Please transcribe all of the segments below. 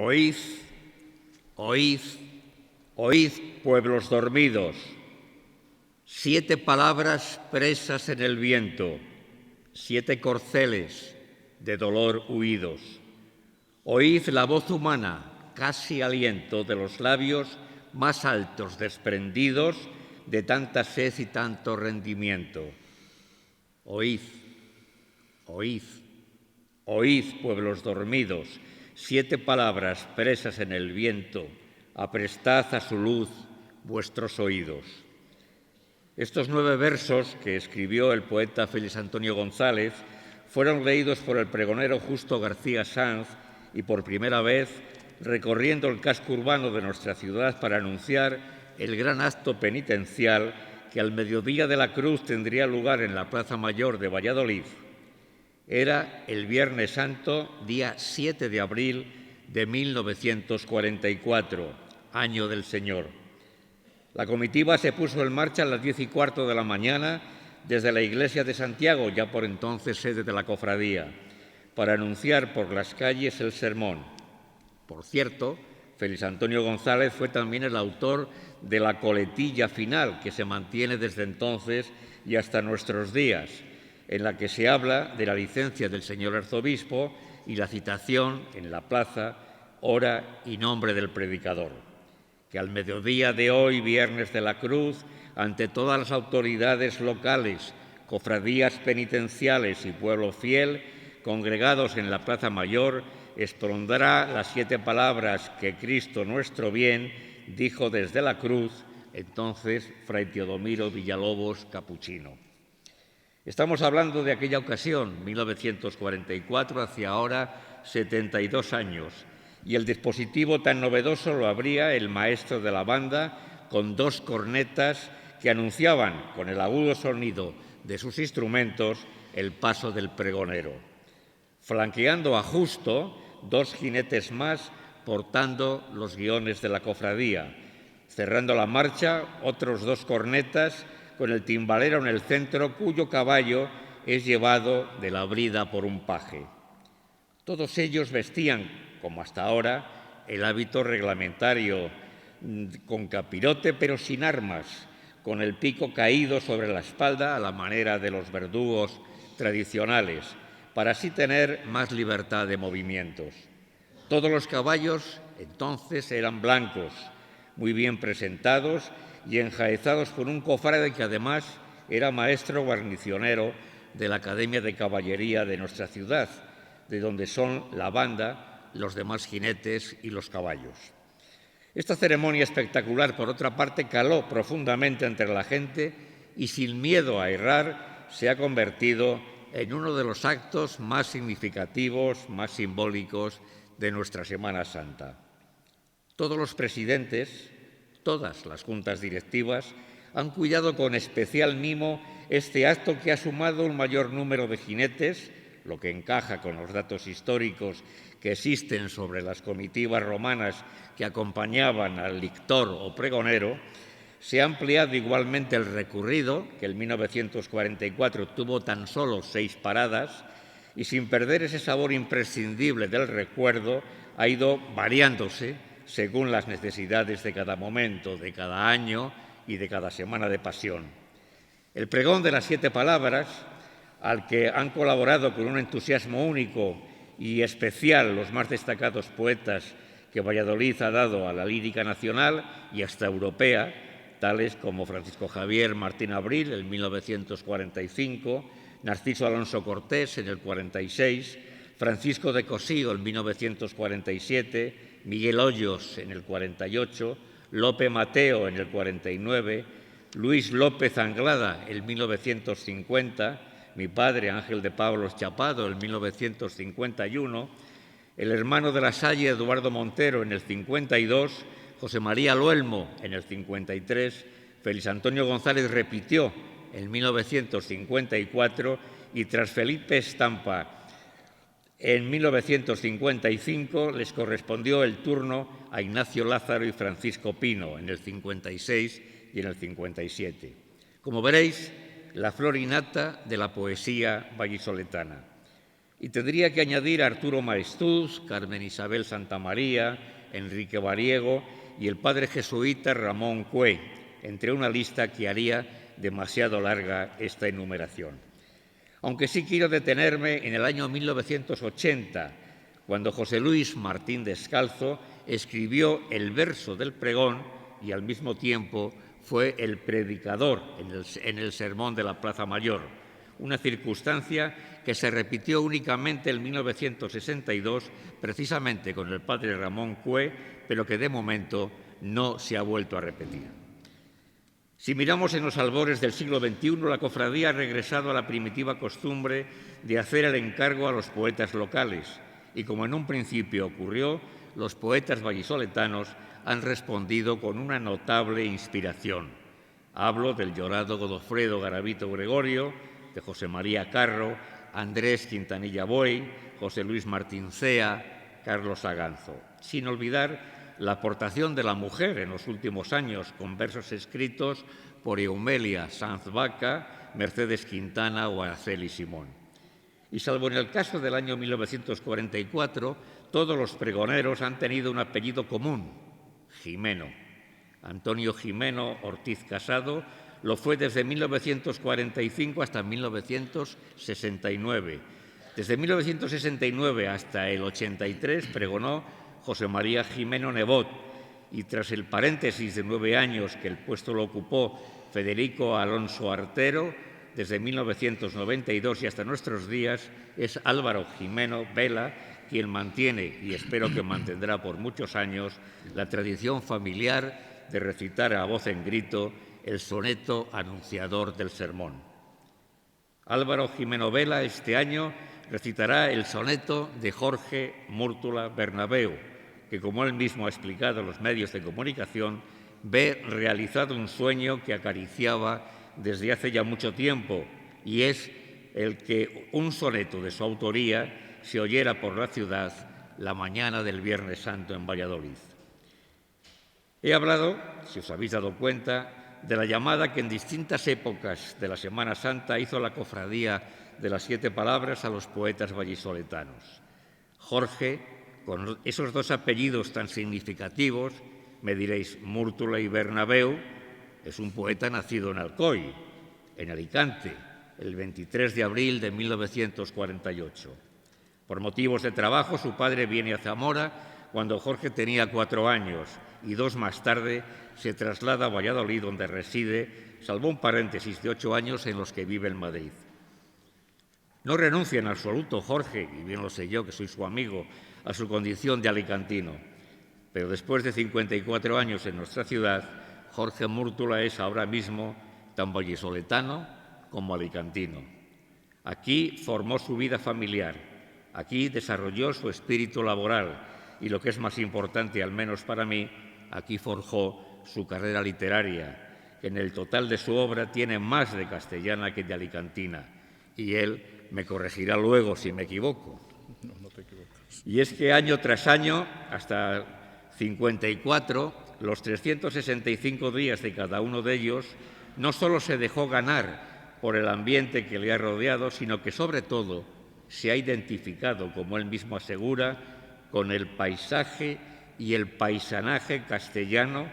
Oíd, oíd, oíd, pueblos dormidos. 7 palabras presas en el viento, 7 corceles de dolor huidos. Oíd la voz humana, casi aliento, de los labios más altos desprendidos de tanta sed y tanto rendimiento. Oíd, oíd, oíd, pueblos dormidos, 7 palabras presas en el viento, aprestad a su luz vuestros oídos. Estos 9 versos que escribió el poeta Félix Antonio González fueron leídos por el pregonero Justo García Sanz y por primera vez recorriendo el casco urbano de nuestra ciudad para anunciar el gran acto penitencial que al mediodía de la Cruz tendría lugar en la Plaza Mayor de Valladolid. Era el Viernes Santo, día 7 de abril de 1944, año del Señor. La comitiva se puso en marcha a las 10:15 de la mañana desde la iglesia de Santiago, ya por entonces sede de la cofradía, para anunciar por las calles el sermón. Por cierto, Félix Antonio González fue también el autor de la coletilla final, que se mantiene desde entonces y hasta nuestros días, en la que se habla de la licencia del señor arzobispo y la citación en la plaza, hora y nombre del predicador. Que al mediodía de hoy, Viernes de la Cruz, ante todas las autoridades locales, cofradías penitenciales y pueblo fiel, congregados en la Plaza Mayor, expondrá las 7 palabras que Cristo nuestro bien dijo desde la cruz, entonces Fray Teodomiro Villalobos Capuchino. Estamos hablando de aquella ocasión, 1944, hace ahora 72 años, y el dispositivo tan novedoso lo abría el maestro de la banda con 2 cornetas que anunciaban, con el agudo sonido de sus instrumentos, el paso del pregonero. Flanqueando a Justo, 2 jinetes más portando los guiones de la cofradía. Cerrando la marcha, otros 2 cornetas con el timbalero en el centro, cuyo caballo es llevado de la brida por un paje. Todos ellos vestían, como hasta ahora, el hábito reglamentario con capirote pero sin armas, con el pico caído sobre la espalda a la manera de los verdugos tradicionales, para así tener más libertad de movimientos. Todos los caballos entonces eran blancos, muy bien presentados y enjaezados por un cofrade que además era maestro guarnicionero de la Academia de Caballería de nuestra ciudad, de donde son la banda, los demás jinetes y los caballos. Esta ceremonia espectacular, por otra parte, caló profundamente entre la gente y, sin miedo a errar, se ha convertido en uno de los actos más significativos, más simbólicos de nuestra Semana Santa. Todos los presidentes, todas las juntas directivas, han cuidado con especial mimo este acto que ha sumado un mayor número de jinetes, lo que encaja con los datos históricos que existen sobre las comitivas romanas que acompañaban al lictor o pregonero. Se ha ampliado igualmente el recorrido, que en 1944 tuvo tan solo 6 paradas, y sin perder ese sabor imprescindible del recuerdo, ha ido variándose según las necesidades de cada momento, de cada año y de cada semana de pasión. El pregón de las 7 palabras, al que han colaborado con un entusiasmo único y especial los más destacados poetas que Valladolid ha dado a la lírica nacional y hasta europea, tales como Francisco Javier Martín Abril en 1945, Narciso Alonso Cortés en el 46, Francisco de Cossío en 1947, Miguel Hoyos en el 48, Lope Mateo en el 49, Luis López Anglada en 1950, mi padre Ángel de Pablos Chapado en 1951, el hermano de la Salle Eduardo Montero en el 52, José María Luelmo en el 53, Félix Antonio González repitió en 1954 y tras Felipe Estampa en 1955 les correspondió el turno a Ignacio Lázaro y Francisco Pino en el 56 y en el 57. Como veréis, la flor innata de la poesía vallisoletana. Y tendría que añadir a Arturo Maestús, Carmen Isabel Santamaría, Enrique Variego y el padre jesuita Ramón Cue, entre una lista que haría demasiado larga esta enumeración. Aunque sí quiero detenerme en el año 1980, cuando José Luis Martín Descalzo escribió el verso del pregón y al mismo tiempo fue el predicador en el sermón de la Plaza Mayor, una circunstancia que se repitió únicamente en 1962, precisamente con el padre Ramón Cue, pero que de momento no se ha vuelto a repetir. Si miramos en los albores del siglo XXI, la cofradía ha regresado a la primitiva costumbre de hacer el encargo a los poetas locales y, como en un principio ocurrió, los poetas vallisoletanos han respondido con una notable inspiración. Hablo del llorado Godofredo Garavito Gregorio, de José María Carro, Andrés Quintanilla Boy, José Luis Martín Cea, Carlos Aganzo, sin olvidar la aportación de la mujer en los últimos años con versos escritos por Eumelia Sanz Vaca, Mercedes Quintana o Araceli Simón. Y salvo en el caso del año 1944, todos los pregoneros han tenido un apellido común, Jimeno. Antonio Jimeno Ortiz Casado lo fue desde 1945 hasta 1969. Desde 1969 hasta el 83 pregonó José María Jimeno Nebot y tras el paréntesis de 9 años que el puesto lo ocupó Federico Alonso Artero, desde 1992 y hasta nuestros días es Álvaro Jimeno Vela quien mantiene, y espero que mantendrá por muchos años, la tradición familiar de recitar a voz en grito el soneto anunciador del sermón. Álvaro Jimeno Vela este año recitará el soneto de Jorge Múrtula Bernabeu, que, como él mismo ha explicado en los medios de comunicación, ve realizado un sueño que acariciaba desde hace ya mucho tiempo, y es el que un soneto de su autoría se oyera por la ciudad la mañana del Viernes Santo en Valladolid. He hablado, si os habéis dado cuenta, de la llamada que en distintas épocas de la Semana Santa hizo la Cofradía de las 7 Palabras a los poetas vallisoletanos. Jorge, con esos dos apellidos tan significativos, me diréis, Múrtula y Bernabeu, es un poeta nacido en Alcoy, en Alicante, el 23 de abril de 1948. Por motivos de trabajo, su padre viene a Zamora cuando Jorge tenía 4 años y 2 más tarde se traslada a Valladolid, donde reside, salvo un paréntesis de 8 años en los que vive en Madrid. No renuncia en absoluto Jorge, y bien lo sé yo, que soy su amigo, a su condición de alicantino. Pero después de 54 años en nuestra ciudad, Jorge Múrtula es ahora mismo tan vallisoletano como alicantino. Aquí formó su vida familiar, aquí desarrolló su espíritu laboral y, lo que es más importante, al menos para mí, aquí forjó su carrera literaria, que en el total de su obra tiene más de castellana que de alicantina. Y él me corregirá luego si me equivoco. No te equivocas. Y es que año tras año, hasta 54, los 365 días de cada uno de ellos, no solo se dejó ganar por el ambiente que le ha rodeado, sino que sobre todo se ha identificado, como él mismo asegura, con el paisaje y el paisanaje castellano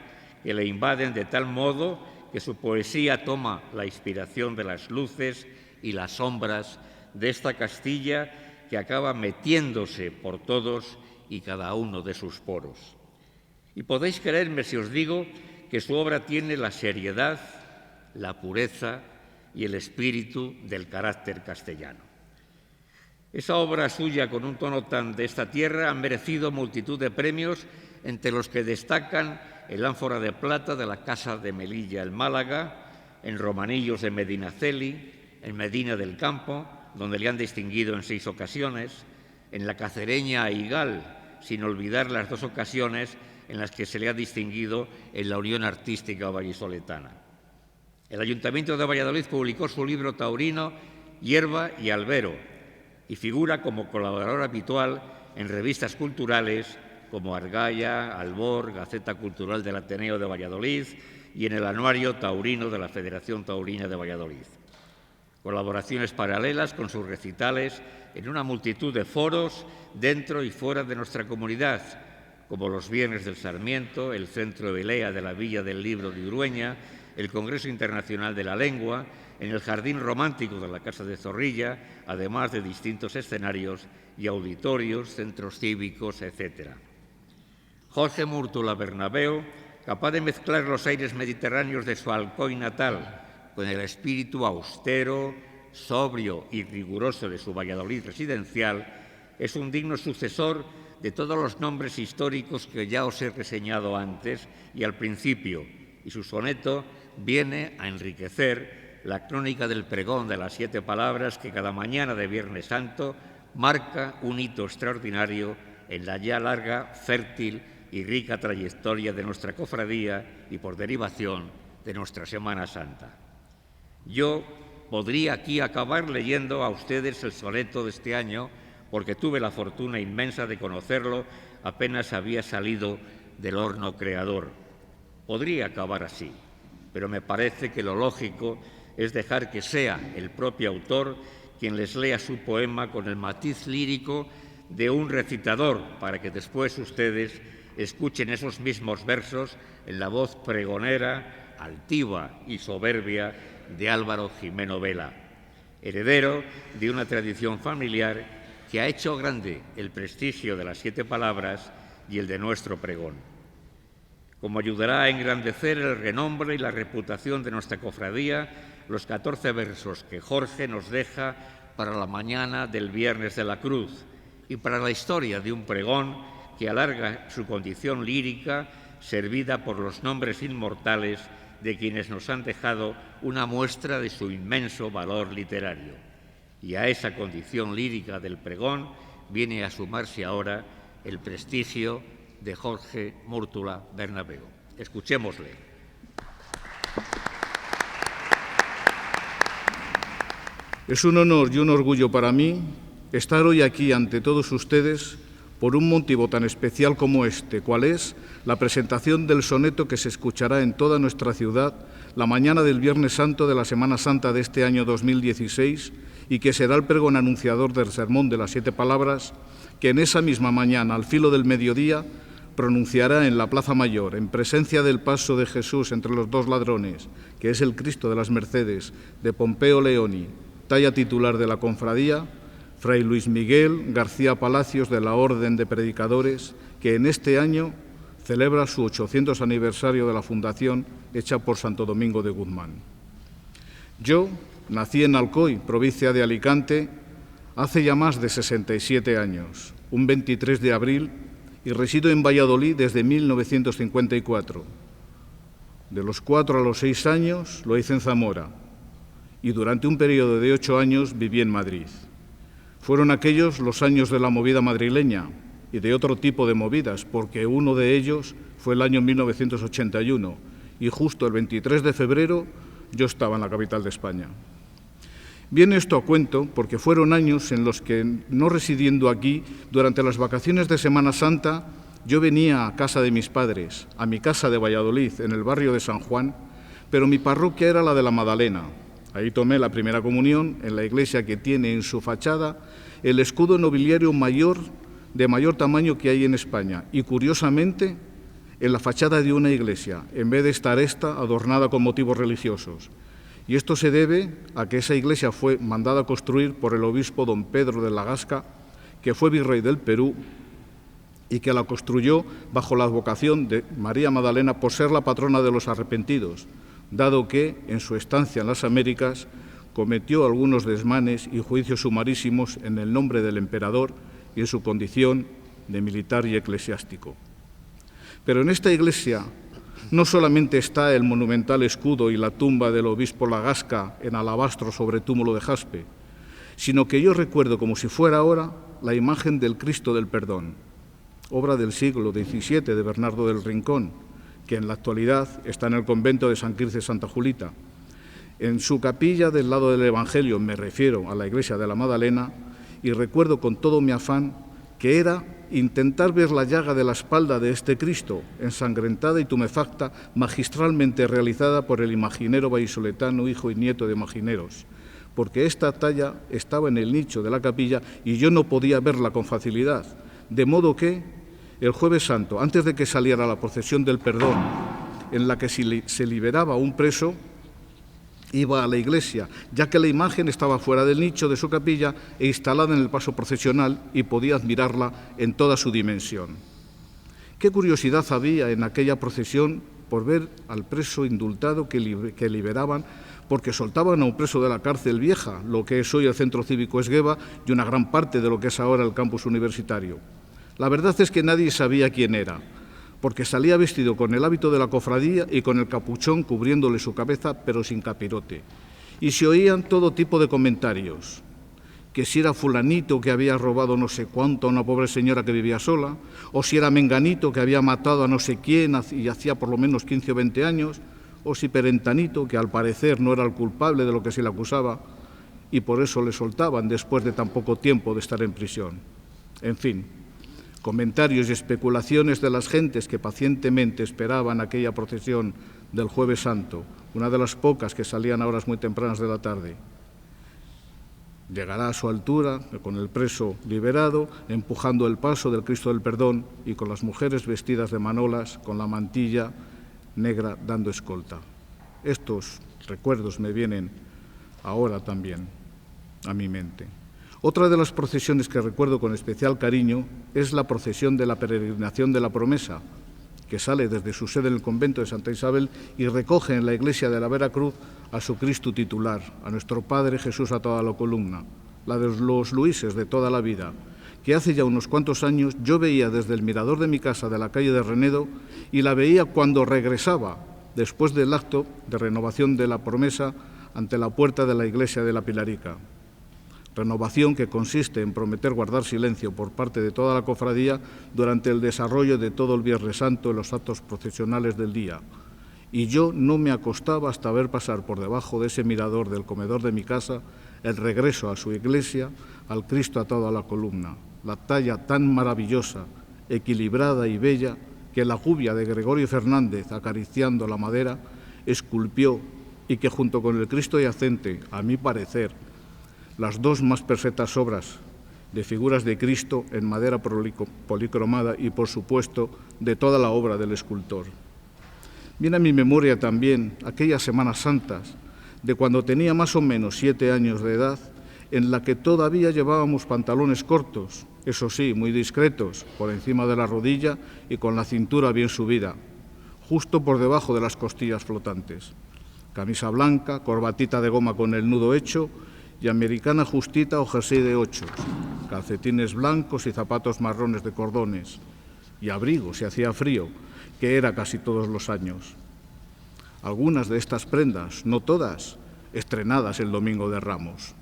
que le invaden de tal modo que su poesía toma la inspiración de las luces y las sombras de esta Castilla que acaba metiéndose por todos y cada uno de sus poros. Y podéis creerme si os digo que su obra tiene la seriedad, la pureza y el espíritu del carácter castellano. Esa obra suya, con un tono tan de esta tierra, ha merecido multitud de premios, entre los que destacan el Ánfora de Plata de la Casa de Melilla en Málaga, en Romanillos de Medinaceli, en Medina del Campo, donde le han distinguido en 6 ocasiones, en la Cacereña Aigal, sin olvidar las 2 ocasiones en las que se le ha distinguido en la Unión Artística Vallisoletana. El Ayuntamiento de Valladolid publicó su libro taurino Hierba y Albero y figura como colaborador habitual en revistas culturales como Argaya, Albor, Gaceta Cultural del Ateneo de Valladolid y en el Anuario Taurino de la Federación Taurina de Valladolid. colaboraciones paralelas con sus recitales en una multitud de foros dentro y fuera de nuestra comunidad, como los Viernes del Sarmiento, el Centro Belea de la Villa del Libro de Urueña, el Congreso Internacional de la Lengua, en el Jardín Romántico de la Casa de Zorrilla, además de distintos escenarios y auditorios, centros cívicos, etc. Jorge Múrtola Bernabeu, capaz de mezclar los aires mediterráneos de su Alcoy natal con el espíritu austero, sobrio y riguroso de su Valladolid residencial, es un digno sucesor de todos los nombres históricos que ya os he reseñado antes y al principio, y su soneto viene a enriquecer la crónica del pregón de las 7 palabras que cada mañana de Viernes Santo marca un hito extraordinario en la ya larga, fértil y rica trayectoria de nuestra cofradía y, por derivación, de nuestra Semana Santa. Yo podría aquí acabar leyendo a ustedes el soneto de este año, porque tuve la fortuna inmensa de conocerlo apenas había salido del horno creador. Podría acabar así, pero me parece que lo lógico es dejar que sea el propio autor quien les lea su poema con el matiz lírico de un recitador, para que después ustedes escuchen esos mismos versos en la voz pregonera, altiva y soberbia de Álvaro Jimeno Vela, heredero de una tradición familiar que ha hecho grande el prestigio de las 7 palabras y el de nuestro pregón. Como ayudará a engrandecer el renombre y la reputación de nuestra cofradía, los 14 versos que Jorge nos deja para la mañana del Viernes de la Cruz y para la historia de un pregón que alarga su condición lírica, servida por los nombres inmortales de quienes nos han dejado una muestra de su inmenso valor literario. Y a esa condición lírica del pregón viene a sumarse ahora el prestigio de Jorge Múrtola Bernabeu. Escuchémosle. Es un honor y un orgullo para mí estar hoy aquí ante todos ustedes por un motivo tan especial como este, cual es la presentación del soneto que se escuchará en toda nuestra ciudad la mañana del Viernes Santo de la Semana Santa de este año 2016 y que será el pregón anunciador del Sermón de las 7 palabras que en esa misma mañana, al filo del mediodía, pronunciará en la Plaza Mayor, en presencia del paso de Jesús entre los 2 ladrones, que es el Cristo de las Mercedes, de Pompeo Leoni, talla titular de la cofradía, Fray Luis Miguel García Palacios de la Orden de Predicadores, que en este año celebra su 800 aniversario de la fundación hecha por Santo Domingo de Guzmán. Yo nací en Alcoy, provincia de Alicante, hace ya más de 67 años, un 23 de abril, y resido en Valladolid desde 1954. De los 4 a los 6 años lo hice en Zamora y durante un periodo de 8 años viví en Madrid. Fueron aquellos los años de la movida madrileña y de otro tipo de movidas, porque uno de ellos fue el año 1981 y justo el 23 de febrero yo estaba en la capital de España. Viene esto a cuento porque fueron años en los que, no residiendo aquí, durante las vacaciones de Semana Santa, yo venía a casa de mis padres, a mi casa de Valladolid, en el barrio de San Juan, pero mi parroquia era la de la Madalena. Ahí tomé la primera comunión en la iglesia que tiene en su fachada el escudo nobiliario de mayor tamaño que hay en España y, curiosamente, en la fachada de una iglesia, en vez de estar esta adornada con motivos religiosos. Y esto se debe a que esa iglesia fue mandada a construir por el obispo don Pedro de la Gasca, que fue virrey del Perú y que la construyó bajo la advocación de María Magdalena por ser la patrona de los arrepentidos, dado que, en su estancia en las Américas, cometió algunos desmanes y juicios sumarísimos en el nombre del emperador y en su condición de militar y eclesiástico. Pero en esta iglesia no solamente está el monumental escudo y la tumba del obispo Lagasca en alabastro sobre túmulo de jaspe, sino que yo recuerdo como si fuera ahora la imagen del Cristo del Perdón, obra del siglo XVII de Bernardo del Rincón, que en la actualidad está en el convento de San Quirce Santa Julita. En su capilla del lado del Evangelio me refiero a la iglesia de la Madalena y recuerdo con todo mi afán que era intentar ver la llaga de la espalda de este Cristo, ensangrentada y tumefacta, magistralmente realizada por el imaginero vallisoletano, hijo y nieto de magineros, porque esta talla estaba en el nicho de la capilla y yo no podía verla con facilidad. De modo que el Jueves Santo, antes de que saliera la procesión del perdón, en la que se liberaba un preso, iba a la iglesia, ya que la imagen estaba fuera del nicho de su capilla e instalada en el paso procesional y podía admirarla en toda su dimensión. Qué curiosidad había en aquella procesión por ver al preso indultado que liberaban, porque soltaban a un preso de la cárcel vieja, lo que es hoy el Centro Cívico Esgueva y una gran parte de lo que es ahora el campus universitario. La verdad es que nadie sabía quién era, porque salía vestido con el hábito de la cofradía y con el capuchón cubriéndole su cabeza, pero sin capirote. Y se oían todo tipo de comentarios, que si era fulanito que había robado no sé cuánto a una pobre señora que vivía sola, o si era menganito que había matado a no sé quién y hacía por lo menos 15 o 20 años, o si perentanito, que al parecer no era el culpable de lo que se le acusaba, y por eso le soltaban después de tan poco tiempo de estar en prisión. En fin, comentarios y especulaciones de las gentes que pacientemente esperaban aquella procesión del Jueves Santo, una de las pocas que salían a horas muy tempranas de la tarde. Llegará a su altura, con el preso liberado, empujando el paso del Cristo del Perdón y con las mujeres vestidas de manolas, con la mantilla negra dando escolta. Estos recuerdos me vienen ahora también a mi mente. Otra de las procesiones que recuerdo con especial cariño es la procesión de la peregrinación de la promesa, que sale desde su sede en el convento de Santa Isabel y recoge en la iglesia de la Veracruz a su Cristo titular, a nuestro Padre Jesús atado a la columna, la de los Luises de toda la vida, que hace ya unos cuantos años yo veía desde el mirador de mi casa de la calle de Renedo y la veía cuando regresaba, después del acto de renovación de la promesa, ante la puerta de la iglesia de la Pilarica. Renovación que consiste en prometer guardar silencio por parte de toda la cofradía durante el desarrollo de todo el Viernes Santo en los actos procesionales del día. Y yo no me acostaba hasta ver pasar por debajo de ese mirador del comedor de mi casa el regreso a su iglesia, al Cristo atado a la columna, la talla tan maravillosa, equilibrada y bella que la gubia de Gregorio Fernández, acariciando la madera, esculpió y que junto con el Cristo yacente, a mi parecer, las dos más perfectas obras de figuras de Cristo en madera policromada y, por supuesto, de toda la obra del escultor. Viene a mi memoria también aquellas Semanas Santas de cuando tenía más o menos 7 años de edad, en la que todavía llevábamos pantalones cortos, eso sí, muy discretos, por encima de la rodilla y con la cintura bien subida, justo por debajo de las costillas flotantes. Camisa blanca, corbatita de goma con el nudo hecho y americana justita o jersey de 8, calcetines blancos y zapatos marrones de cordones, y abrigo si hacía frío, que era casi todos los años. Algunas de estas prendas, no todas, estrenadas el Domingo de Ramos,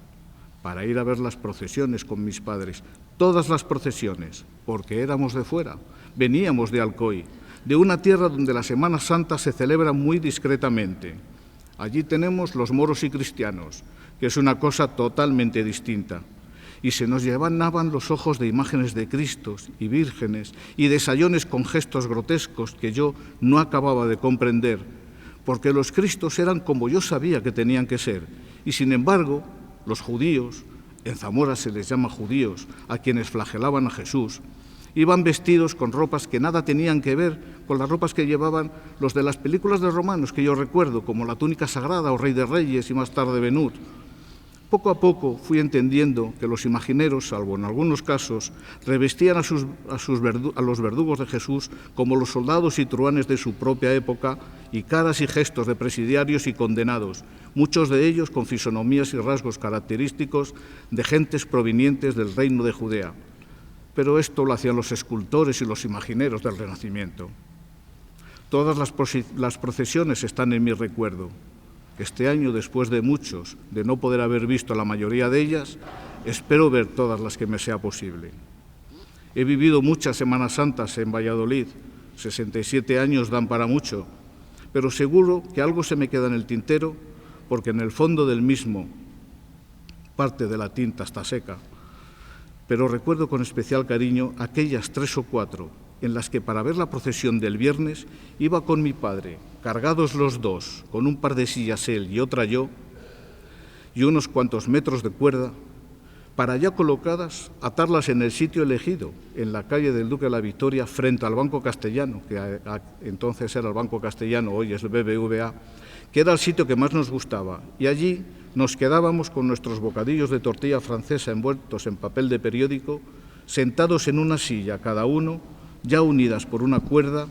para ir a ver las procesiones con mis padres, todas las procesiones, porque éramos de fuera, veníamos de Alcoy, de una tierra donde la Semana Santa se celebra muy discretamente. Allí tenemos los moros y cristianos, que es una cosa totalmente distinta. Y se nos llenaban los ojos de imágenes de Cristos y vírgenes y de sayones con gestos grotescos que yo no acababa de comprender, porque los Cristos eran como yo sabía que tenían que ser. Y sin embargo, los judíos, en Zamora se les llama judíos, a quienes flagelaban a Jesús, iban vestidos con ropas que nada tenían que ver con las ropas que llevaban los de las películas de romanos que yo recuerdo, como la túnica sagrada o Rey de Reyes y más tarde Ben-Hur. Poco a poco fui entendiendo que los imagineros, salvo en algunos casos, revestían a los verdugos de Jesús como los soldados y truhanes de su propia época y caras y gestos de presidiarios y condenados, muchos de ellos con fisonomías y rasgos característicos de gentes provenientes del reino de Judea. Pero esto lo hacían los escultores y los imagineros del Renacimiento. Todas las procesiones están en mi recuerdo. Este año, después de muchos, de no poder haber visto la mayoría de ellas, espero ver todas las que me sea posible. He vivido muchas Semanas Santas en Valladolid, 67 años dan para mucho, pero seguro que algo se me queda en el tintero, porque en el fondo del mismo parte de la tinta está seca. Pero recuerdo con especial cariño aquellas 3 o 4 en las que para ver la procesión del viernes iba con mi padre, cargados los dos, con un par de sillas él y otra yo, y unos cuantos metros de cuerda, para ya colocadas, atarlas en el sitio elegido, en la calle del Duque de la Victoria, frente al Banco Castellano, que entonces era el Banco Castellano, hoy es el BBVA, que era el sitio que más nos gustaba. Y allí nos quedábamos con nuestros bocadillos de tortilla francesa envueltos en papel de periódico, sentados en una silla cada uno, ya unidas por una cuerda,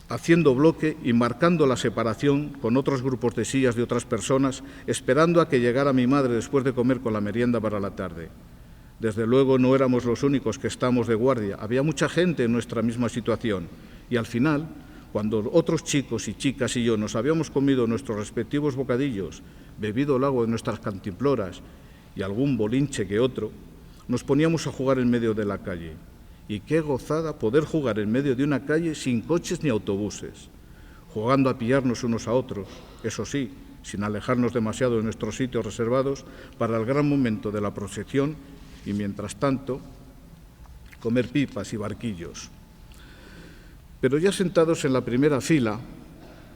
haciendo bloque y marcando la separación con otros grupos de sillas de otras personas, esperando a que llegara mi madre después de comer con la merienda para la tarde. Desde luego no éramos los únicos que estábamos de guardia, había mucha gente en nuestra misma situación y al final, cuando otros chicos y chicas y yo nos habíamos comido nuestros respectivos bocadillos, bebido el agua de nuestras cantimploras y algún bolinche que otro, nos poníamos a jugar en medio de la calle. Y qué gozada poder jugar en medio de una calle sin coches ni autobuses, jugando a pillarnos unos a otros, eso sí, sin alejarnos demasiado de nuestros sitios reservados para el gran momento de la procesión y, mientras tanto, comer pipas y barquillos. Pero ya sentados en la primera fila,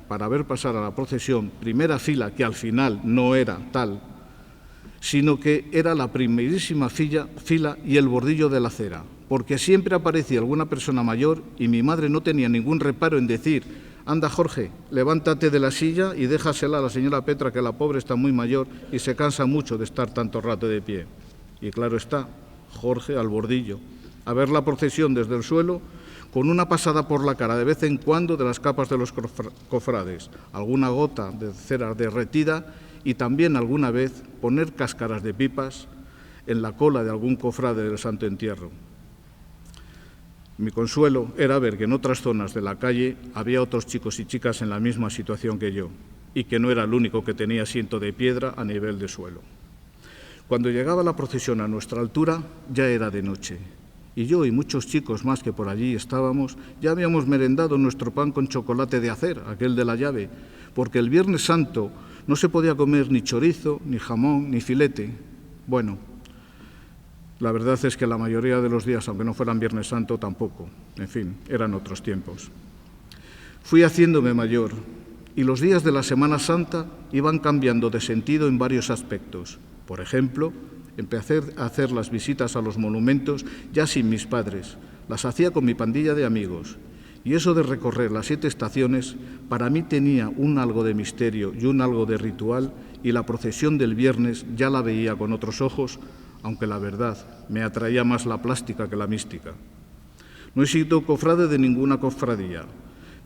para ver pasar a la procesión, primera fila que al final no era tal, sino que era la primerísima fila y el bordillo de la acera, porque siempre aparecía alguna persona mayor y mi madre no tenía ningún reparo en decir: anda, Jorge, levántate de la silla y déjasela a la señora Petra, que la pobre está muy mayor y se cansa mucho de estar tanto rato de pie. Y claro está, Jorge al bordillo, a ver la procesión desde el suelo, con una pasada por la cara de vez en cuando de las capas de los cofrades, alguna gota de cera derretida y también alguna vez poner cáscaras de pipas en la cola de algún cofrade del Santo Entierro. Mi consuelo era ver que en otras zonas de la calle había otros chicos y chicas en la misma situación que yo y que no era el único que tenía asiento de piedra a nivel de suelo. Cuando llegaba la procesión a nuestra altura ya era de noche y yo y muchos chicos más que por allí estábamos ya habíamos merendado nuestro pan con chocolate de acer, aquel de la llave, porque el Viernes Santo no se podía comer ni chorizo, ni jamón, ni filete. Bueno, la verdad es que la mayoría de los días, aunque no fueran Viernes Santo, tampoco. En fin, eran otros tiempos. Fui haciéndome mayor y los días de la Semana Santa iban cambiando de sentido en varios aspectos. Por ejemplo, empecé a hacer las visitas a los monumentos ya sin mis padres. Las hacía con mi pandilla de amigos. Y eso de recorrer las 7 estaciones para mí tenía un algo de misterio y un algo de ritual, y la procesión del viernes ya la veía con otros ojos, aunque la verdad me atraía más la plástica que la mística. No he sido cofrade de ninguna cofradía,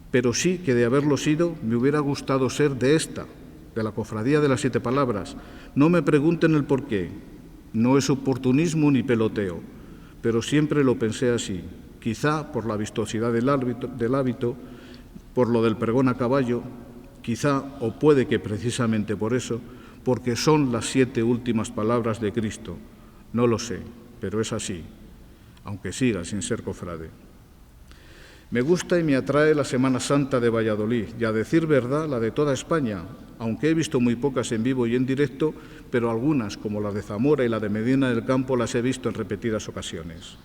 pero sí que de haberlo sido me hubiera gustado ser de esta, de la cofradía de las 7 palabras. No me pregunten el por qué, no es oportunismo ni peloteo, pero siempre lo pensé así, quizá por la vistosidad del hábito, por lo del pregón a caballo, quizá o puede que precisamente por eso, porque son las 7 últimas palabras de Cristo. No lo sé, pero es así, aunque siga sin ser cofrade. Me gusta y me atrae la Semana Santa de Valladolid, y a decir verdad, la de toda España, aunque he visto muy pocas en vivo y en directo, pero algunas, como la de Zamora y la de Medina del Campo, las he visto en repetidas ocasiones.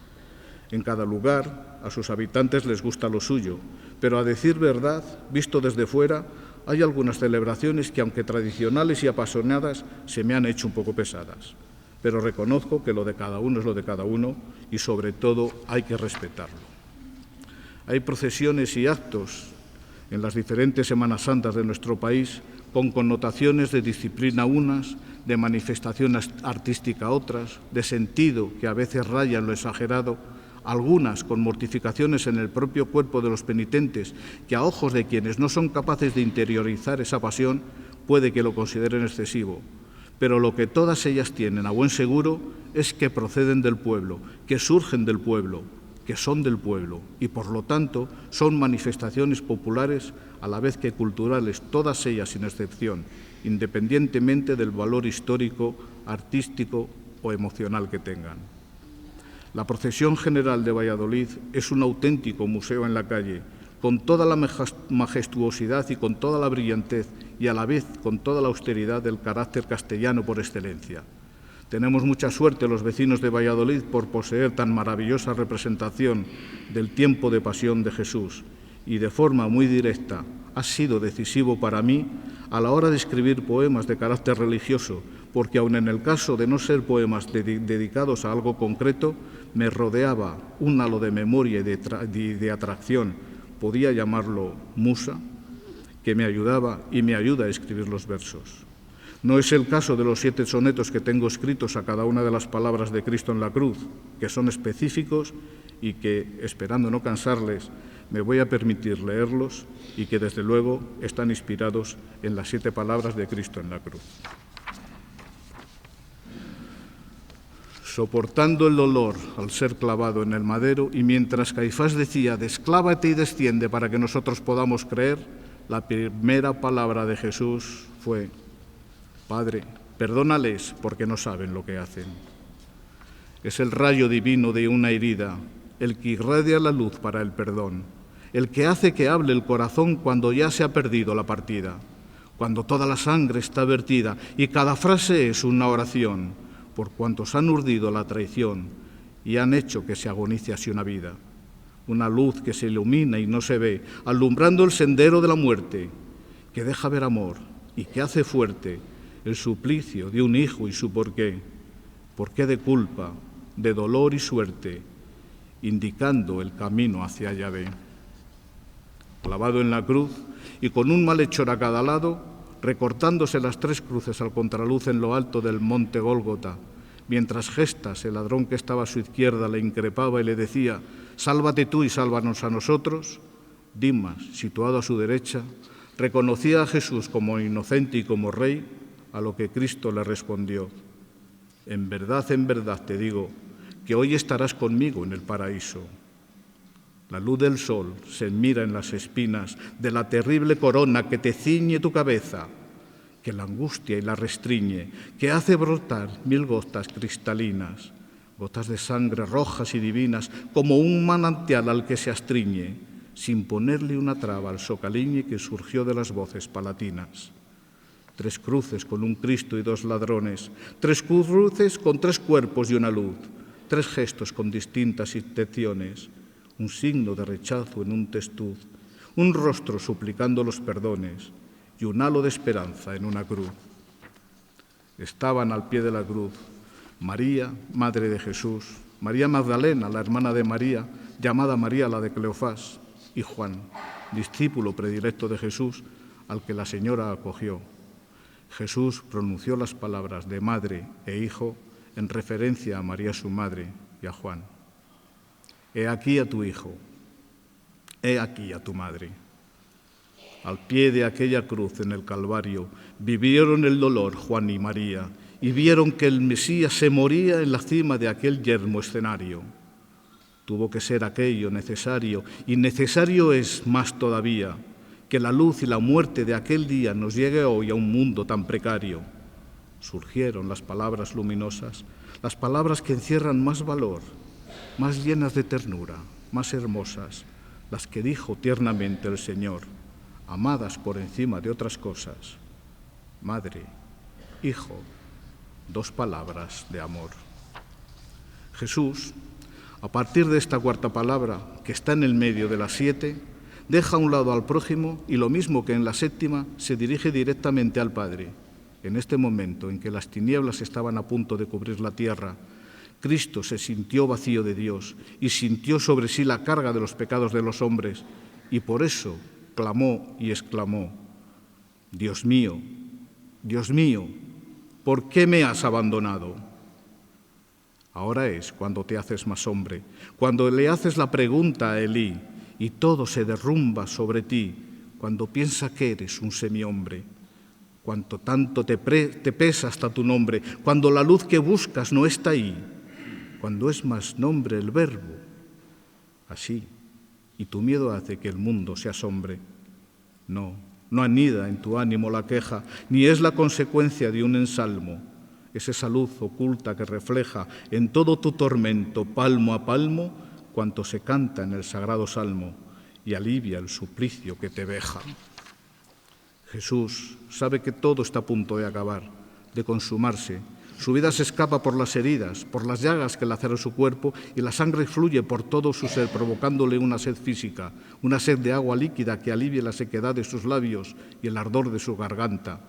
En cada lugar, a sus habitantes les gusta lo suyo, pero a decir verdad, visto desde fuera, hay algunas celebraciones que, aunque tradicionales y apasionadas, se me han hecho un poco pesadas. Pero reconozco que lo de cada uno es lo de cada uno y, sobre todo, hay que respetarlo. Hay procesiones y actos en las diferentes Semanas Santas de nuestro país con connotaciones de disciplina unas, de manifestación artística otras, de sentido que a veces raya en lo exagerado, algunas con mortificaciones en el propio cuerpo de los penitentes que a ojos de quienes no son capaces de interiorizar esa pasión puede que lo consideren excesivo. Pero lo que todas ellas tienen a buen seguro es que proceden del pueblo, que surgen del pueblo, que son del pueblo y, por lo tanto, son manifestaciones populares a la vez que culturales, todas ellas sin excepción, independientemente del valor histórico, artístico o emocional que tengan. La Procesión General de Valladolid es un auténtico museo en la calle, con toda la majestuosidad y con toda la brillantez y a la vez con toda la austeridad del carácter castellano por excelencia. Tenemos mucha suerte los vecinos de Valladolid por poseer tan maravillosa representación del tiempo de pasión de Jesús y de forma muy directa ha sido decisivo para mí a la hora de escribir poemas de carácter religioso, porque aun en el caso de no ser poemas dedicados a algo concreto, me rodeaba un halo de memoria y de atracción, podía llamarlo musa, que me ayudaba y me ayuda a escribir los versos. No es el caso de los 7 sonetos que tengo escritos a cada una de las palabras de Cristo en la cruz, que son específicos y que, esperando no cansarles, me voy a permitir leerlos y que, desde luego, están inspirados en las 7 palabras de Cristo en la cruz. Soportando el dolor al ser clavado en el madero, y mientras Caifás decía, desclávate y desciende para que nosotros podamos creer, la primera palabra de Jesús fue, Padre, perdónales porque no saben lo que hacen. Es el rayo divino de una herida, el que irradia la luz para el perdón, el que hace que hable el corazón cuando ya se ha perdido la partida, cuando toda la sangre está vertida y cada frase es una oración, por cuantos han urdido la traición y han hecho que se agonice así una vida. Una luz que se ilumina y no se ve, alumbrando el sendero de la muerte, que deja ver amor y que hace fuerte el suplicio de un hijo y su porqué de culpa, de dolor y suerte, indicando el camino hacia Yahvé. Clavado en la cruz y con un malhechor a cada lado, recortándose las 3 cruces al contraluz en lo alto del monte Gólgota, mientras Gestas, el ladrón que estaba a su izquierda, le increpaba y le decía, sálvate tú y sálvanos a nosotros, Dimas, situado a su derecha, reconocía a Jesús como inocente y como rey, a lo que Cristo le respondió, en verdad te digo, que hoy estarás conmigo en el paraíso. La luz del sol se mira en las espinas de la terrible corona que te ciñe tu cabeza, que la angustia y la restringe, que hace brotar 1000 gotas cristalinas, gotas de sangre rojas y divinas, como un manantial al que se astriñe, sin ponerle una traba al socaliñe que surgió de las voces palatinas. 3 cruces con un Cristo y 2 ladrones, 3 cruces con 3 cuerpos y una luz, 3 gestos con distintas intenciones, un signo de rechazo en un testuz, un rostro suplicando los perdones y un halo de esperanza en una cruz. Estaban al pie de la cruz María, madre de Jesús, María Magdalena, la hermana de María, llamada María la de Cleofás, y Juan, discípulo predilecto de Jesús, al que la señora acogió. Jesús pronunció las palabras de madre e hijo en referencia a María su madre y a Juan. He aquí a tu hijo, he aquí a tu madre. Al pie de aquella cruz en el Calvario vivieron el dolor Juan y María y vieron que el Mesías se moría en la cima de aquel yermo escenario. Tuvo que ser aquello necesario, y necesario es más todavía que la luz y la muerte de aquel día nos llegue hoy a un mundo tan precario. Surgieron las palabras luminosas, las palabras que encierran más valor, más llenas de ternura, más hermosas, las que dijo tiernamente el Señor, amadas por encima de otras cosas. Madre, hijo, 2 palabras de amor. Jesús, a partir de esta 4ª palabra, que está en el medio de las 7, deja a un lado al prójimo y, lo mismo que en la 7ª, se dirige directamente al Padre. En este momento en que las tinieblas estaban a punto de cubrir la tierra, Cristo se sintió vacío de Dios y sintió sobre sí la carga de los pecados de los hombres, y por eso clamó y exclamó, Dios mío, ¿por qué me has abandonado? Ahora es cuando te haces más hombre, cuando le haces la pregunta a Elí y todo se derrumba sobre ti, cuando piensa que eres un semihombre, cuanto tanto te pesa hasta tu nombre, cuando la luz que buscas no está ahí, cuando es más nombre el verbo, así, y tu miedo hace que el mundo se asombre. No anida en tu ánimo la queja, ni es la consecuencia de un ensalmo. Es esa luz oculta que refleja en todo tu tormento, palmo a palmo, cuanto se canta en el sagrado salmo y alivia el suplicio que te veja. Jesús sabe que todo está a punto de acabar, de consumarse, Su vida se escapa por las heridas, por las llagas que laceran su cuerpo, y la sangre fluye por todo su ser, provocándole una sed física, una sed de agua líquida que alivie la sequedad de sus labios y el ardor de su garganta.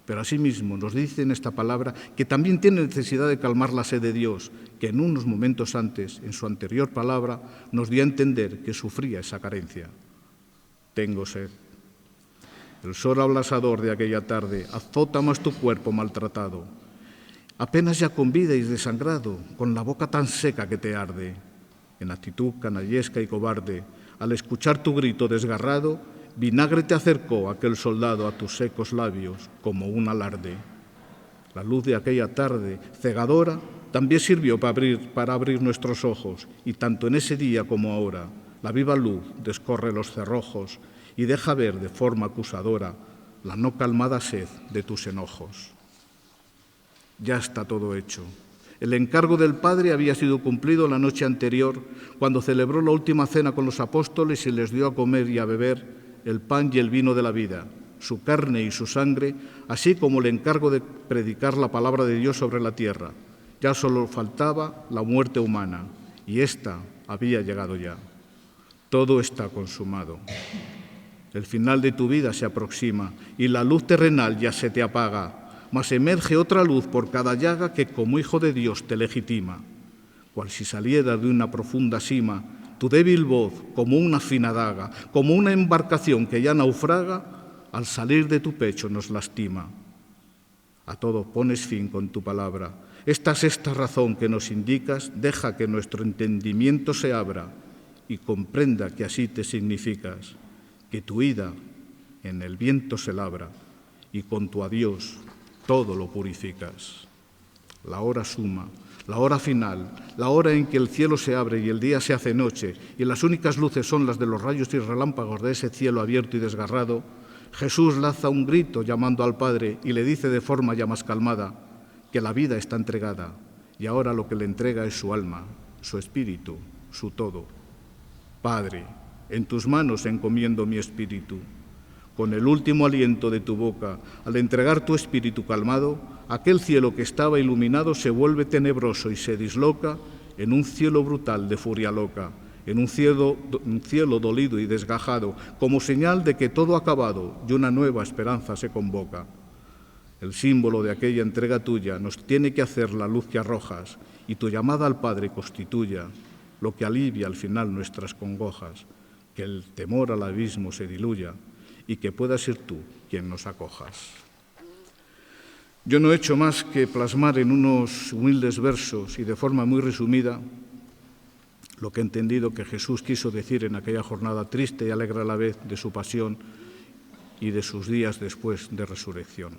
Pero asimismo nos dice en esta palabra que también tiene necesidad de calmar la sed de Dios, que en unos momentos antes, en su anterior palabra, nos dio a entender que sufría esa carencia. Tengo sed. El sol abrasador de aquella tarde azota más tu cuerpo maltratado. Apenas ya con vida y desangrado, con la boca tan seca que te arde. En actitud canallesca y cobarde, al escuchar tu grito desgarrado, vinagre te acercó aquel soldado a tus secos labios como un alarde. La luz de aquella tarde, cegadora, también sirvió para abrir nuestros ojos, y tanto en ese día como ahora, la viva luz descorre los cerrojos y deja ver de forma acusadora la no calmada sed de tus enojos. Ya está todo hecho. El encargo del Padre había sido cumplido la noche anterior, cuando celebró la última cena con los apóstoles y les dio a comer y a beber el pan y el vino de la vida, su carne y su sangre, así como el encargo de predicar la palabra de Dios sobre la tierra. Ya solo faltaba la muerte humana, y ésta había llegado ya. Todo está consumado. El final de tu vida se aproxima, y la luz terrenal ya se te apaga, mas emerge otra luz por cada llaga que como hijo de Dios te legitima. Cual si saliera de una profunda sima, tu débil voz, como una fina daga, como una embarcación que ya naufraga, al salir de tu pecho nos lastima. A todo pones fin con tu palabra. Esta sexta razón que nos indicas, deja que nuestro entendimiento se abra y comprenda que así te significas, que tu ida en el viento se labra y con tu adiós todo lo purificas. La hora suma, la hora final, la hora en que el cielo se abre y el día se hace noche y las únicas luces son las de los rayos y relámpagos de ese cielo abierto y desgarrado, Jesús lanza un grito llamando al Padre y le dice de forma ya más calmada que la vida está entregada y ahora lo que le entrega es su alma, su espíritu, su todo. Padre, en tus manos encomiendo mi espíritu. Con el último aliento de tu boca, al entregar tu espíritu calmado, aquel cielo que estaba iluminado se vuelve tenebroso y se disloca en un cielo brutal de furia loca, en un cielo dolido y desgajado, como señal de que todo ha acabado y una nueva esperanza se convoca. El símbolo de aquella entrega tuya nos tiene que hacer la luz que arrojas y tu llamada al Padre constituya lo que alivia al final nuestras congojas, que el temor al abismo se diluya y que puedas ser tú quien nos acojas. Yo no he hecho más que plasmar en unos humildes versos y de forma muy resumida lo que he entendido que Jesús quiso decir en aquella jornada triste y alegre a la vez de su pasión y de sus días después de resurrección.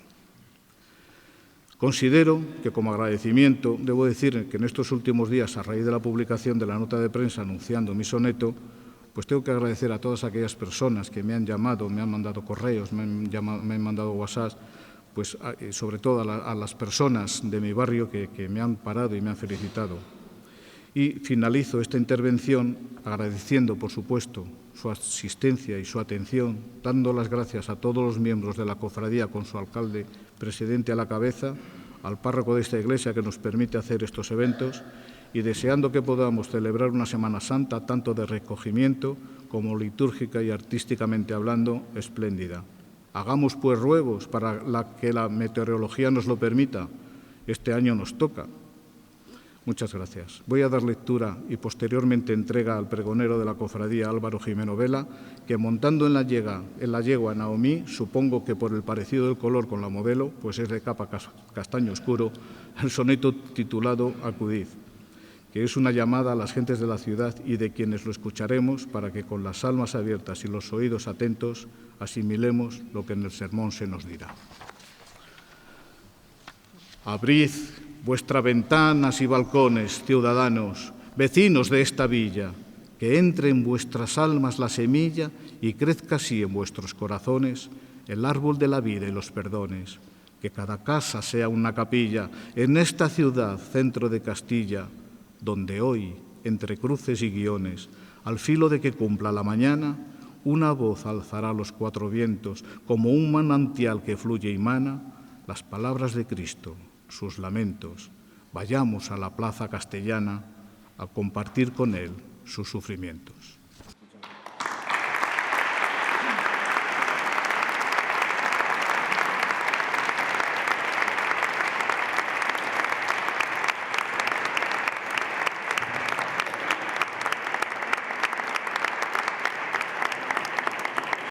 Considero que como agradecimiento, debo decir que en estos últimos días, a raíz de la publicación de la nota de prensa anunciando mi soneto, pues tengo que agradecer a todas aquellas personas que me han llamado, me han mandado correos, me han mandado WhatsApp, pues sobre todo a las personas de mi barrio que me han parado y me han felicitado. Y finalizo esta intervención agradeciendo, por supuesto, su asistencia y su atención, dando las gracias a todos los miembros de la cofradía con su alcalde, presidente a la cabeza, al párroco de esta iglesia que nos permite hacer estos eventos y deseando que podamos celebrar una Semana Santa tanto de recogimiento como litúrgica y artísticamente hablando espléndida. Hagamos pues ruegos para que la meteorología nos lo permita. Este año nos toca. Muchas gracias. Voy a dar lectura y posteriormente entrega al pregonero de la cofradía Álvaro Jimeno Vela, que montando en la yegua Naomí, supongo que por el parecido del color con la modelo, pues es de capa castaño oscuro, el soneto titulado Acudid, que es una llamada a las gentes de la ciudad y de quienes lo escucharemos para que con las almas abiertas y los oídos atentos asimilemos lo que en el sermón se nos dirá. Abrid vuestras ventanas y balcones, ciudadanos, vecinos de esta villa, que entre en vuestras almas la semilla y crezca así en vuestros corazones el árbol de la vida y los perdones. Que cada casa sea una capilla en esta ciudad, centro de Castilla, donde hoy, entre cruces y guiones, al filo de que cumpla la mañana, una voz alzará los cuatro vientos, como un manantial que fluye y mana, las palabras de Cristo, sus lamentos, vayamos a la plaza castellana a compartir con él sus sufrimientos.